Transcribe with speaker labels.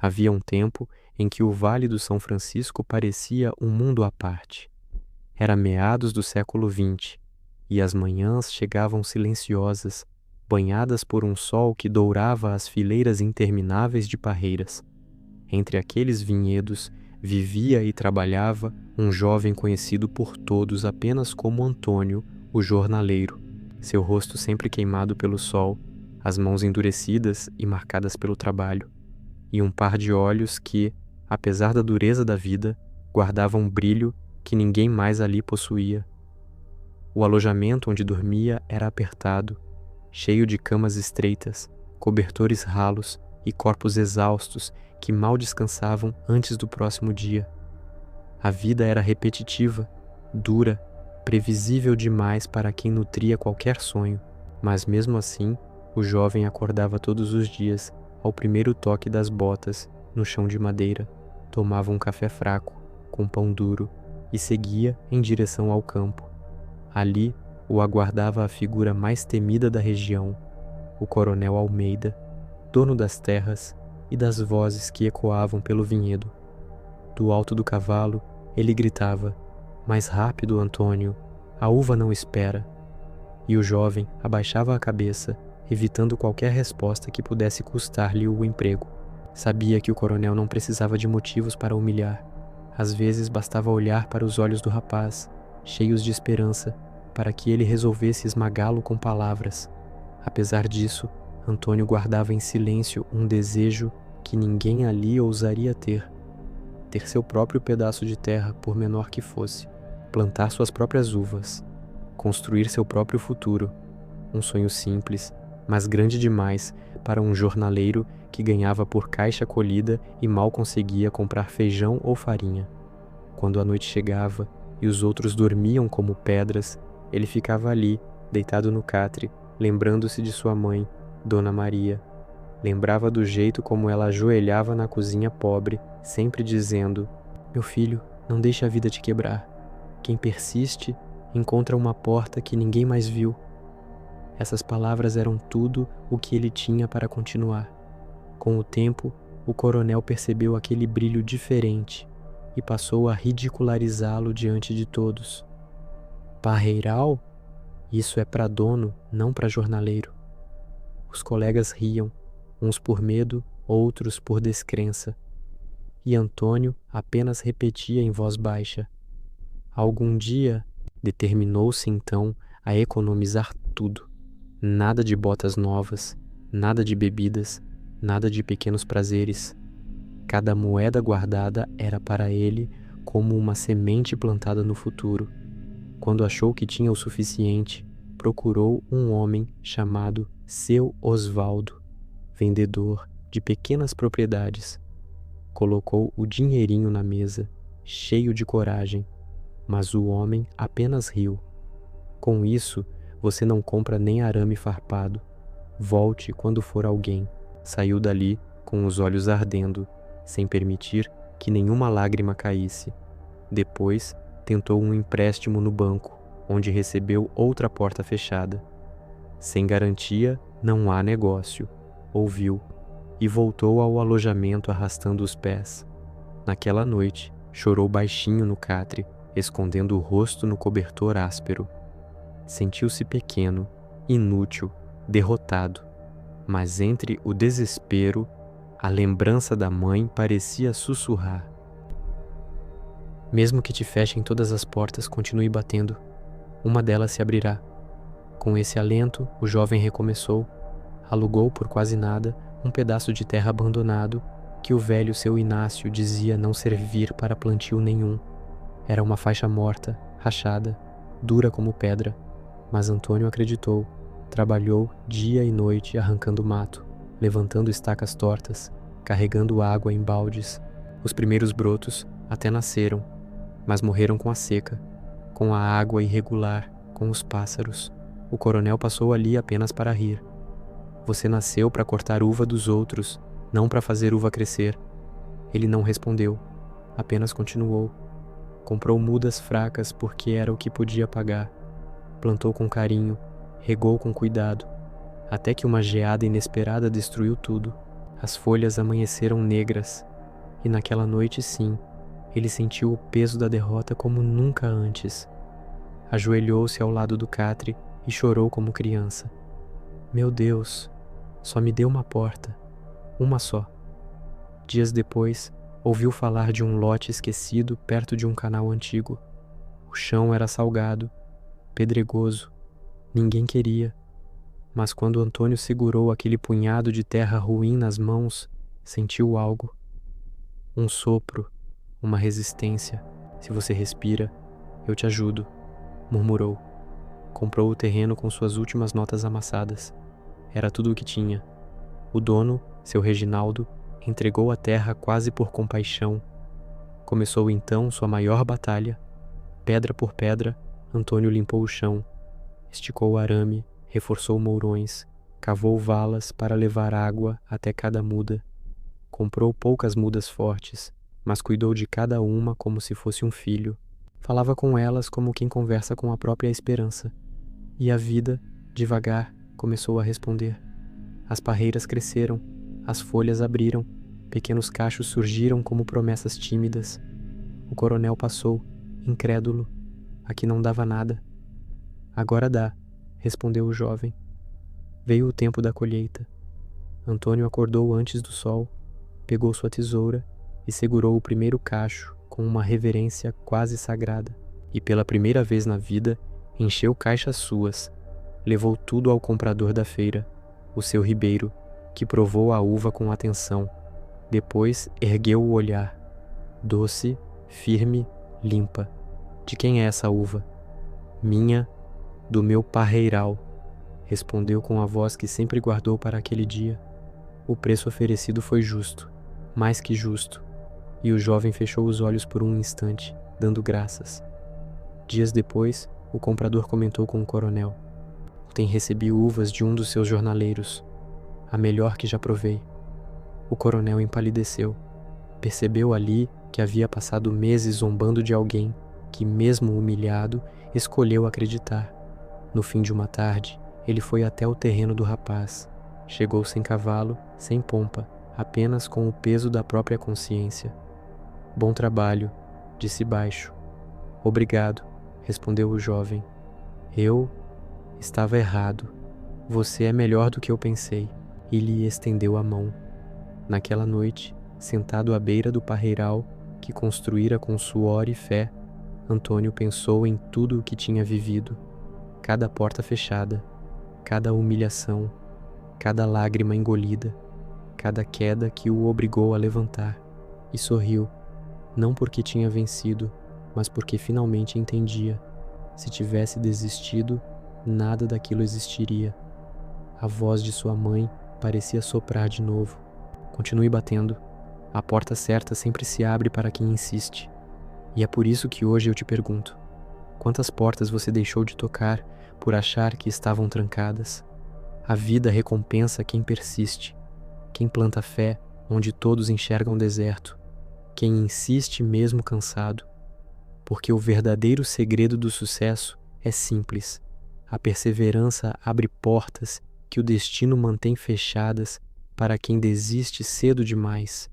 Speaker 1: Havia um tempo em que o Vale do São Francisco parecia um mundo à parte. Era meados do século XX, e as manhãs chegavam silenciosas, banhadas por um sol que dourava as fileiras intermináveis de parreiras. Entre aqueles vinhedos vivia e trabalhava um jovem conhecido por todos apenas como Antônio, o jornaleiro. Seu rosto sempre queimado pelo sol, as mãos endurecidas e marcadas pelo trabalho, e um par de olhos que, apesar da dureza da vida, guardavam um brilho que ninguém mais ali possuía. O alojamento onde dormia era apertado, cheio de camas estreitas, cobertores ralos e corpos exaustos que mal descansavam antes do próximo dia. A vida era repetitiva, dura, previsível demais para quem nutria qualquer sonho, mas mesmo assim, o jovem acordava todos os dias, ao primeiro toque das botas, no chão de madeira, tomava um café fraco, com pão duro, e seguia em direção ao campo. Ali o aguardava a figura mais temida da região, o coronel Almeida, dono das terras e das vozes que ecoavam pelo vinhedo. Do alto do cavalo, ele gritava: "Mais rápido, Antônio, a uva não espera." E o jovem abaixava a cabeça, evitando qualquer resposta que pudesse custar-lhe o emprego. Sabia que o coronel não precisava de motivos para humilhar. Às vezes bastava olhar para os olhos do rapaz, cheios de esperança, para que ele resolvesse esmagá-lo com palavras. Apesar disso, Antônio guardava em silêncio um desejo que ninguém ali ousaria ter seu próprio pedaço de terra, por menor que fosse, plantar suas próprias uvas, construir seu próprio futuro. Um sonho simples, mas grande demais para um jornaleiro que ganhava por caixa colhida e mal conseguia comprar feijão ou farinha. Quando a noite chegava e os outros dormiam como pedras, ele ficava ali, deitado no catre, lembrando-se de sua mãe, Dona Maria. Lembrava do jeito como ela ajoelhava na cozinha pobre, sempre dizendo: "Meu filho, não deixe a vida te quebrar. Quem persiste, encontra uma porta que ninguém mais viu." Essas palavras eram tudo o que ele tinha para continuar. Com o tempo, o coronel percebeu aquele brilho diferente e passou a ridicularizá-lo diante de todos. "Parreiral? Isso é para dono, não para jornaleiro." Os colegas riam, uns por medo, outros por descrença. E Antônio apenas repetia em voz baixa: "Algum dia," determinou-se então a economizar tudo. Nada de botas novas, nada de bebidas, nada de pequenos prazeres. Cada moeda guardada era para ele como uma semente plantada no futuro. Quando achou que tinha o suficiente, procurou um homem chamado Seu Osvaldo, vendedor de pequenas propriedades. Colocou o dinheirinho na mesa, cheio de coragem, mas o homem apenas riu. "Com isso, você não compra nem arame farpado. Volte quando for alguém." Saiu dali com os olhos ardendo, sem permitir que nenhuma lágrima caísse. Depois, tentou um empréstimo no banco, onde recebeu outra porta fechada. "Sem garantia, não há negócio," ouviu, e voltou ao alojamento arrastando os pés. Naquela noite, chorou baixinho no catre, escondendo o rosto no cobertor áspero. Sentiu-se pequeno, inútil, derrotado, mas entre o desespero, a lembrança da mãe parecia sussurrar: "Mesmo que te fechem todas as portas, continue batendo. Uma delas se abrirá." Com esse alento, o jovem recomeçou. Alugou por quase nada um pedaço de terra abandonado que o velho seu Inácio dizia não servir para plantio nenhum. Era uma faixa morta, rachada, dura como pedra. Mas Antônio acreditou. Trabalhou dia e noite arrancando mato, levantando estacas tortas, carregando água em baldes. Os primeiros brotos até nasceram, mas morreram com a seca, com a água irregular, com os pássaros. O coronel passou ali apenas para rir. "Você nasceu para cortar uva dos outros, não para fazer uva crescer." Ele não respondeu, apenas continuou. Comprou mudas fracas porque era o que podia pagar. Plantou com carinho, regou com cuidado, até que uma geada inesperada destruiu tudo. As folhas amanheceram negras, e naquela noite, sim, ele sentiu o peso da derrota como nunca antes. Ajoelhou-se ao lado do catre e chorou como criança. Meu Deus, só me deu uma porta, uma só. Dias depois, ouviu falar de um lote esquecido perto de um canal antigo. O chão era salgado, pedregoso, ninguém queria. Mas quando Antônio segurou aquele punhado de terra ruim nas mãos, sentiu algo. Um sopro, uma resistência. Se você respira, eu te ajudo, murmurou. Comprou o terreno com suas últimas notas amassadas. Era tudo o que tinha. O dono, seu Reginaldo, entregou a terra quase por compaixão. Começou então sua maior batalha. Pedra por pedra, Antônio limpou o chão, esticou o arame, reforçou mourões, cavou valas para levar água até cada muda. Comprou poucas mudas fortes, mas cuidou de cada uma como se fosse um filho. Falava com elas como quem conversa com a própria esperança. E a vida, devagar, começou a responder. As parreiras cresceram, as folhas abriram, pequenos cachos surgiram como promessas tímidas. O coronel passou, incrédulo. Aqui não dava nada. Agora dá, respondeu o jovem. Veio o tempo da colheita. Antônio acordou antes do sol, pegou sua tesoura e segurou o primeiro cacho com uma reverência quase sagrada. E pela primeira vez na vida, encheu caixas suas. Levou tudo ao comprador da feira, o seu Ribeiro, que provou a uva com atenção. Depois ergueu o olhar. Doce, firme, limpa. De quem é essa uva? Minha, do meu parreiral, respondeu com a voz que sempre guardou para aquele dia. O preço oferecido foi justo, mais que justo, e o jovem fechou os olhos por um instante, dando graças. Dias depois, o comprador comentou com o coronel. Tem recebido uvas de um dos seus jornaleiros, a melhor que já provei. O coronel empalideceu. Percebeu ali que havia passado meses zombando de alguém que, mesmo humilhado, escolheu acreditar. No fim de uma tarde, ele foi até o terreno do rapaz. Chegou sem cavalo, sem pompa, apenas com o peso da própria consciência. Bom trabalho, disse baixo. Obrigado, respondeu o jovem. Eu estava errado. Você é melhor do que eu pensei. E lhe estendeu a mão. Naquela noite, sentado à beira do parreiral que construíra com suor e fé, Antônio pensou em tudo o que tinha vivido. Cada porta fechada, cada humilhação, cada lágrima engolida, cada queda que o obrigou a levantar. E sorriu, não porque tinha vencido, mas porque finalmente entendia. Se tivesse desistido, nada daquilo existiria. A voz de sua mãe parecia soprar de novo. Continue batendo. A porta certa sempre se abre para quem insiste. E é por isso que hoje eu te pergunto: quantas portas você deixou de tocar por achar que estavam trancadas? A vida recompensa quem persiste, quem planta fé onde todos enxergam deserto, quem insiste mesmo cansado. Porque o verdadeiro segredo do sucesso é simples. A perseverança abre portas que o destino mantém fechadas para quem desiste cedo demais.